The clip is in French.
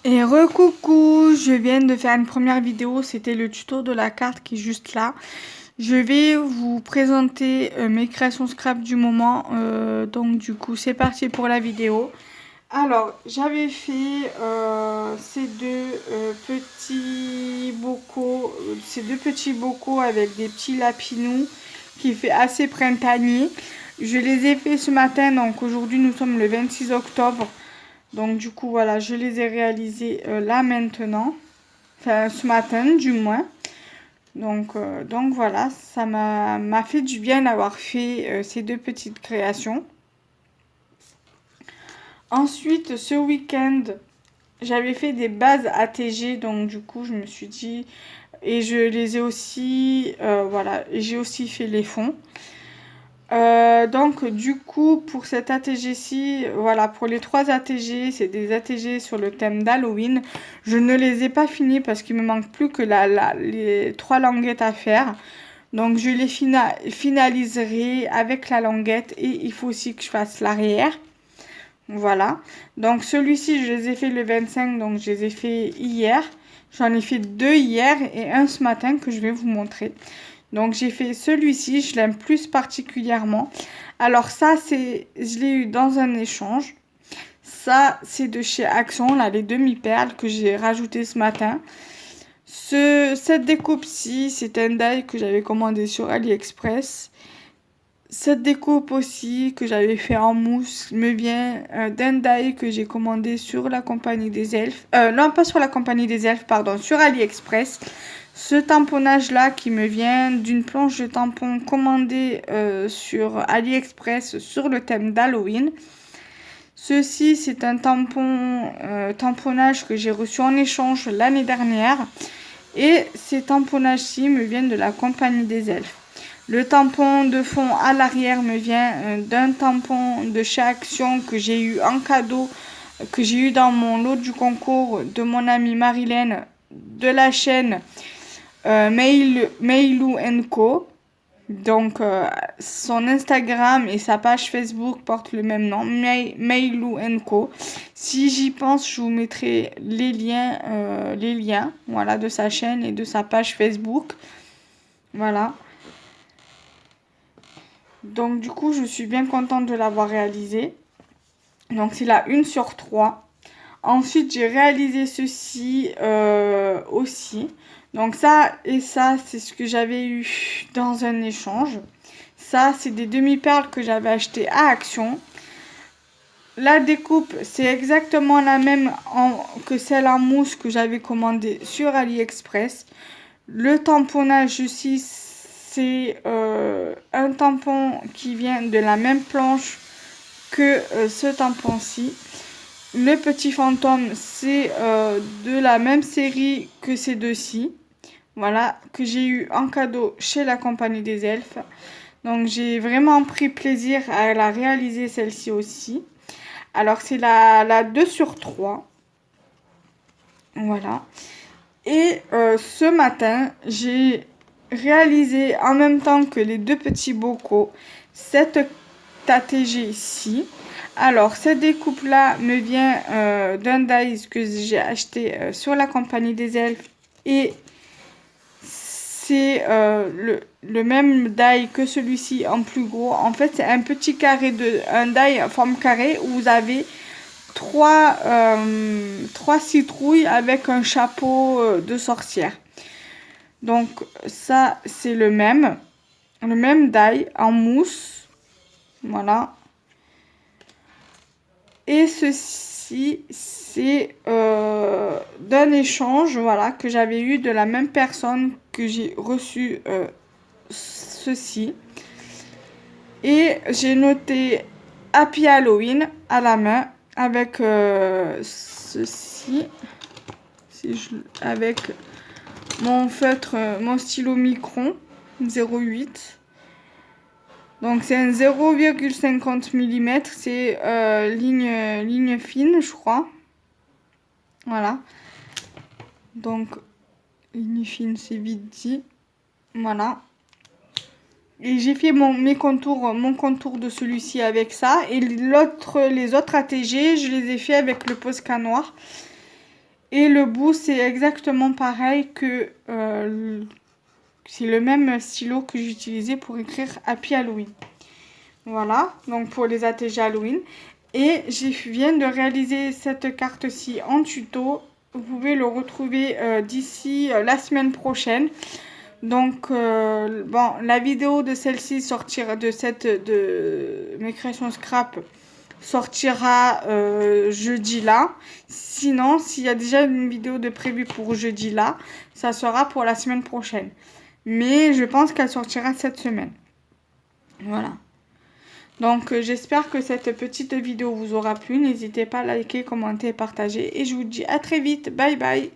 Et recoucou, je viens de faire une première vidéo, c'était le tuto de la carte qui est juste là. Je vais vous présenter mes créations scrap du moment, donc du coup c'est parti pour la vidéo. Alors j'avais fait ces deux petits bocaux avec des petits lapinous qui fait assez printanier. Je les ai fait ce matin, donc aujourd'hui nous sommes le 26 octobre. Donc du coup voilà, je les ai réalisés là maintenant, enfin ce matin du moins. Donc voilà, ça m'a fait du bien d'avoir fait ces deux petites créations. Ensuite, ce week-end, j'avais fait des bases ATG, donc du coup je me suis dit, et je les ai aussi, voilà, et j'ai aussi fait les fonds. Donc du coup pour cet ATG-ci, voilà, pour les 3 ATG, c'est des ATG sur le thème d'Halloween. Je ne les ai pas finis parce qu'il me manque plus que les 3 languettes à faire. Donc je les finaliserai avec la languette et il faut aussi que je fasse l'arrière. Voilà. Donc celui-ci je les ai fait le 25, donc je les ai fait hier. J'en ai fait 2 hier et un ce matin que je vais vous montrer. Donc j'ai fait celui-ci, je l'aime plus particulièrement. Alors ça, je l'ai eu dans un échange. Ça, c'est de chez Action, là, les demi-perles que j'ai rajouté ce matin. Cette découpe-ci, c'est un die que j'avais commandé sur AliExpress. Cette découpe aussi, que j'avais fait en mousse, me vient d'un die que j'ai commandé sur la compagnie des elfes. Non, pas sur la compagnie des elfes, pardon, sur AliExpress. Ce tamponnage là qui me vient d'une planche de tampon commandée sur AliExpress sur le thème d'Halloween. Ceci c'est un tamponnage que j'ai reçu en échange l'année dernière. Et ces tamponnages-ci me viennent de la compagnie des elfes. Le tampon de fond à l'arrière me vient d'un tampon de chez Action que j'ai eu en cadeau, que j'ai eu dans mon lot du concours de mon amie Marilène de la chaîne Meilou Co. Donc son Instagram et sa page Facebook portent le même nom, Meilou Co. Si j'y pense, je vous mettrai les liens voilà, de sa chaîne et de sa page Facebook. Voilà. Donc du coup, je suis bien contente de l'avoir réalisé. Donc c'est la 1 sur 3. Ensuite, j'ai réalisé ceci aussi. Donc ça et ça, c'est ce que j'avais eu dans un échange. Ça, c'est des demi-perles que j'avais achetées à Action. La découpe, c'est exactement la même que celle en mousse que j'avais commandée sur AliExpress. Le tamponnage ici, c'est un tampon qui vient de la même planche que ce tampon-ci. Le petit fantôme, c'est de la même série que ces deux-ci. Voilà, que j'ai eu en cadeau chez la compagnie des elfes. Donc j'ai vraiment pris plaisir à la réaliser celle-ci aussi. Alors c'est la 2 sur 3. Voilà. Et ce matin, j'ai réalisé en même temps que les deux petits bocaux cette ATG ici. Alors cette découpe là me vient d'un die que j'ai acheté sur la compagnie des elfes et c'est le même die que celui-ci en plus gros. En fait c'est un petit carré, un die en forme carré où vous avez trois citrouilles avec un chapeau de sorcière. Donc ça c'est le même die en mousse. Voilà. Et ceci, c'est d'un échange, voilà, que j'avais eu de la même personne que j'ai reçu ceci. Et j'ai noté Happy Halloween à la main avec ceci, avec mon feutre, mon stylo Micron 08. Donc c'est un 0,50 mm, c'est ligne fine je crois. Voilà. Donc ligne fine c'est vite dit. Voilà. Et j'ai fait mon contour de celui-ci avec ça. Et les autres ATG, je les ai fait avec le Posca noir. Et le bout, c'est exactement pareil que... c'est le même stylo que j'utilisais pour écrire Happy Halloween. Voilà, donc pour les ATG Halloween. Et je viens de réaliser cette carte-ci en tuto. Vous pouvez le retrouver d'ici la semaine prochaine. Donc, bon, la vidéo de celle-ci sortira, de mes créations scrap, sortira jeudi là. Sinon, s'il y a déjà une vidéo de prévue pour jeudi là, ça sera pour la semaine prochaine. Mais je pense qu'elle sortira cette semaine. Voilà. Donc, j'espère que cette petite vidéo vous aura plu. N'hésitez pas à liker, commenter et partager. Et je vous dis à très vite. Bye bye.